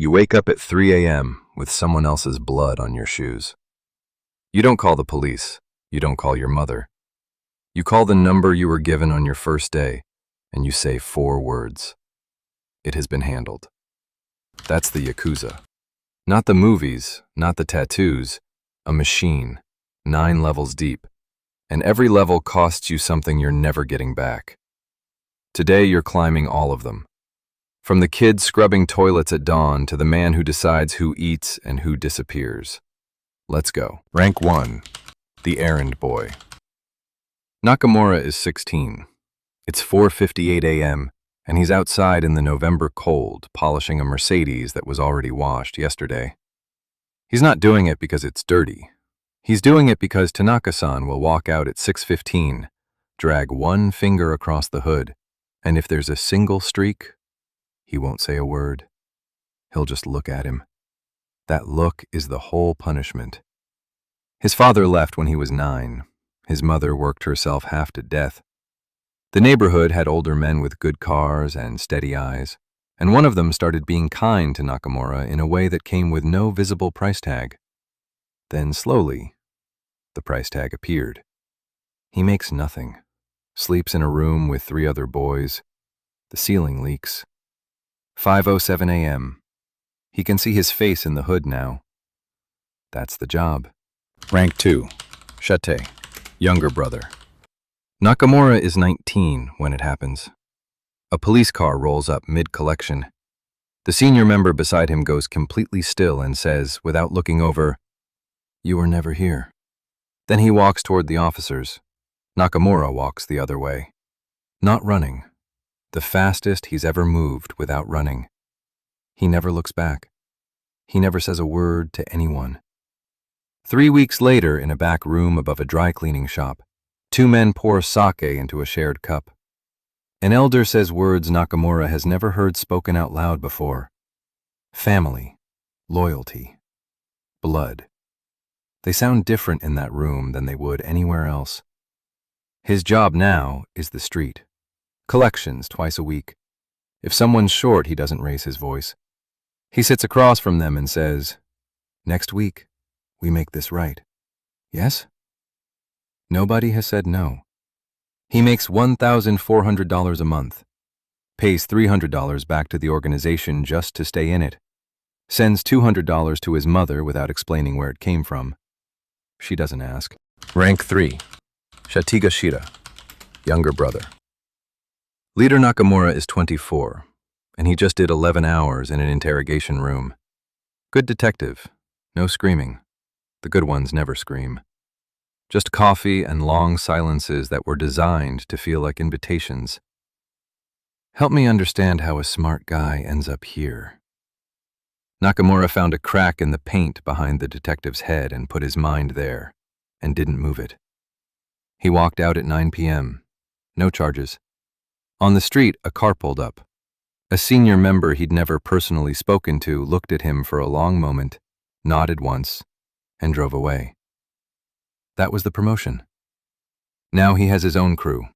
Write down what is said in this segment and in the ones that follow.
You wake up at 3 a.m. with someone else's blood on your shoes. You don't call the police. You don't call your mother. You call the number you were given on your first day, and you say 4 words. It has been handled. That's the Yakuza. Not the movies, not the tattoos. A machine, 9 levels deep. And every level costs you something you're never getting back. Today you're climbing all of them. From the kid scrubbing toilets at dawn to the man who decides who eats and who disappears. Let's go. Rank 1. The Errand Boy. Nakamura is 16. It's 4:58 a.m., and he's outside in the November cold, polishing a Mercedes that was already washed yesterday. He's not doing it because it's dirty. He's doing it because Tanaka-san will walk out at 6:15, drag one finger across the hood, and if there's a single streak, he won't say a word. He'll just look at him. That look is the whole punishment. His father left when he was 9. His mother worked herself half to death. The neighborhood had older men with good cars and steady eyes, and one of them started being kind to Nakamura in a way that came with no visible price tag. Then slowly, the price tag appeared. He makes nothing, sleeps in a room with 3 other boys. The ceiling leaks. 5:07 a.m. He can see his face in the hood now. That's the job. Rank 2. Shate, younger brother. Nakamura is 19 when it happens. A police car rolls up mid-collection. The senior member beside him goes completely still and says, without looking over, "You were never here." Then he walks toward the officers. Nakamura walks the other way. Not running. The fastest he's ever moved without running. He never looks back. He never says a word to anyone. 3 weeks later, in a back room above a dry cleaning shop, 2 men pour sake into a shared cup. An elder says words Nakamura has never heard spoken out loud before. Family, loyalty, blood. They sound different in that room than they would anywhere else. His job now is the street. Collections twice a week. If someone's short, he doesn't raise his voice. He sits across from them and says, "Next week, we make this right." Yes? Nobody has said no. He makes $1,400 a month, pays $300 back to the organization just to stay in it, sends $200 to his mother without explaining where it came from. She doesn't ask. Rank 3. Shatigashira, younger brother. Leader Nakamura is 24, and he just did 11 hours in an interrogation room. Good detective, no screaming. The good ones never scream. Just coffee and long silences that were designed to feel like invitations. Help me understand how a smart guy ends up here. Nakamura found a crack in the paint behind the detective's head and put his mind there, and didn't move it. He walked out at 9 p.m. No charges. On the street, a car pulled up. A senior member he'd never personally spoken to looked at him for a long moment, nodded once, and drove away. That was the promotion. Now he has his own crew,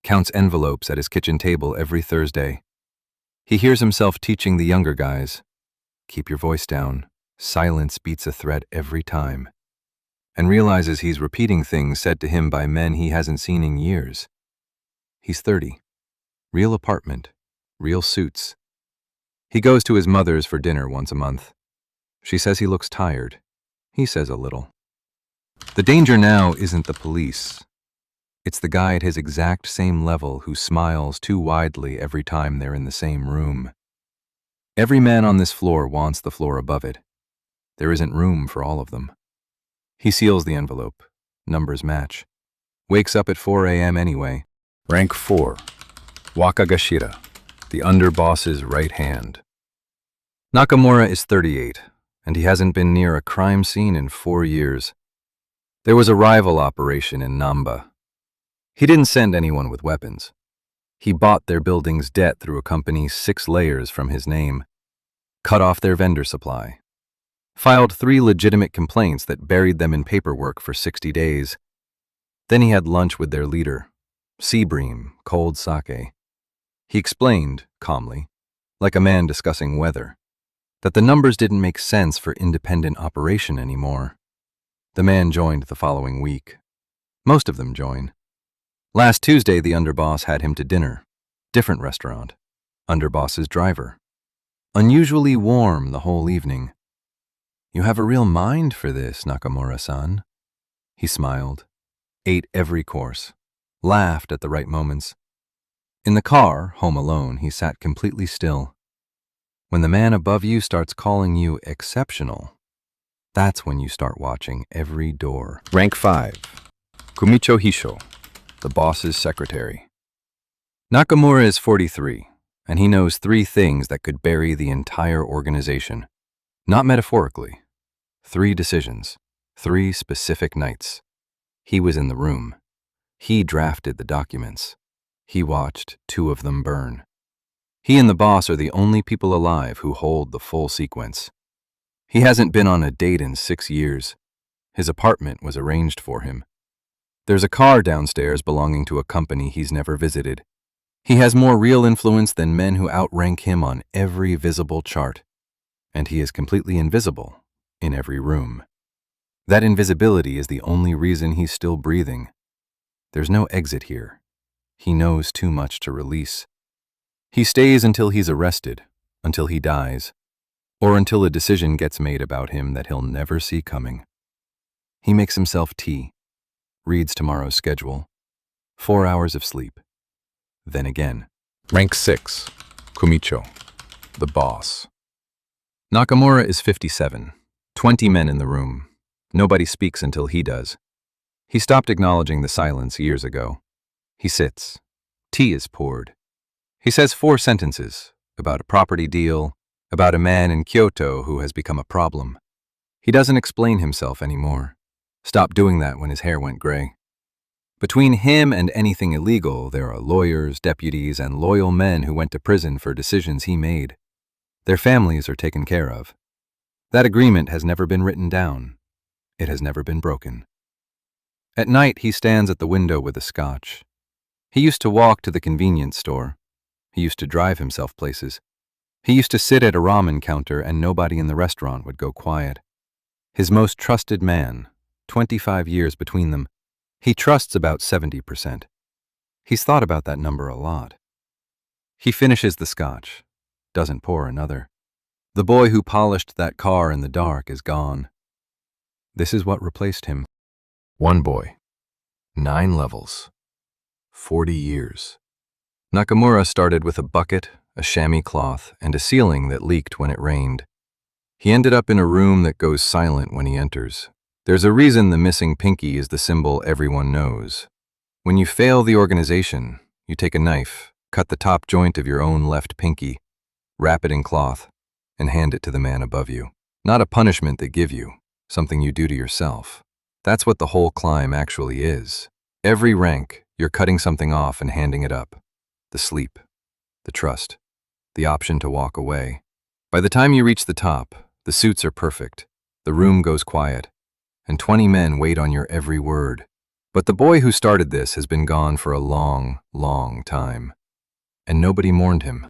counts envelopes at his kitchen table every Thursday. He hears himself teaching the younger guys, "Keep your voice down, silence beats a threat every time," and realizes he's repeating things said to him by men he hasn't seen in years. He's 30. Real apartment, real suits. He goes to his mother's for dinner once a month. She says he looks tired. He says a little. The danger now isn't the police. It's the guy at his exact same level who smiles too widely every time they're in the same room. Every man on this floor wants the floor above it. There isn't room for all of them. He seals the envelope. Numbers match. Wakes up at 4 a.m. anyway. Rank 4. Wakagashira, the underboss's right hand. Nakamura is 38, and he hasn't been near a crime scene in 4 years. There was a rival operation in Namba. He didn't send anyone with weapons. He bought their building's debt through a company 6 layers from his name, cut off their vendor supply, filed 3 legitimate complaints that buried them in paperwork for 60 days. Then he had lunch with their leader, sea bream, cold sake. He explained, calmly, like a man discussing weather. that the numbers didn't make sense for independent operation anymore. The man joined the following week. Most of them join. Last Tuesday, the underboss had him to dinner. Different restaurant. Underboss's driver. Unusually warm the whole evening. "You have a real mind for this, Nakamura-san." He smiled, ate every course, laughed at the right moments. In the car, home alone, he sat completely still. When the man above you starts calling you exceptional, that's when you start watching every door. Rank 5. Kumicho Hisho, the boss's secretary. Nakamura is 43, and he knows 3 things that could bury the entire organization. Not metaphorically. 3 decisions, 3 specific nights. He was in the room. He drafted the documents. He watched 2 of them burn. He and the boss are the only people alive who hold the full sequence. He hasn't been on a date in 6 years. His apartment was arranged for him. There's a car downstairs belonging to a company he's never visited. He has more real influence than men who outrank him on every visible chart. And he is completely invisible in every room. That invisibility is the only reason he's still breathing. There's no exit here. He knows too much to release. He stays until he's arrested, until he dies, or until a decision gets made about him that he'll never see coming. He makes himself tea, reads tomorrow's schedule, 4 hours of sleep. Then again. Rank 6. Kumicho, the boss. Nakamura is 57. 20 men in the room. Nobody speaks until he does. He stopped acknowledging the silence years ago. He sits. Tea is poured. He says 4 sentences about a property deal, about a man in Kyoto who has become a problem. He doesn't explain himself anymore. Stopped doing that when his hair went gray. Between him and anything illegal, there are lawyers, deputies, and loyal men who went to prison for decisions he made. Their families are taken care of. That agreement has never been written down. It has never been broken. At night, he stands at the window with a scotch. He used to walk to the convenience store. He used to drive himself places. He used to sit at a ramen counter and nobody in the restaurant would go quiet. His most trusted man, 25 years between them, he trusts about 70%. He's thought about that number a lot. He finishes the scotch, doesn't pour another. The boy who polished that car in the dark is gone. This is what replaced him. 1 boy, 9 levels, 40 years. Nakamura started with a bucket, a chamois cloth, and a ceiling that leaked when it rained. He ended up in a room that goes silent when he enters. There's a reason the missing pinky is the symbol everyone knows. When you fail the organization, you take a knife, cut the top joint of your own left pinky, wrap it in cloth, and hand it to the man above you. Not a punishment they give you, something you do to yourself. That's what the whole climb actually is. Every rank, you're cutting something off and handing it up. The sleep, the trust, the option to walk away. By the time you reach the top, the suits are perfect, the room goes quiet, and 20 men wait on your every word. But the boy who started this has been gone for a long, long time, and nobody mourned him.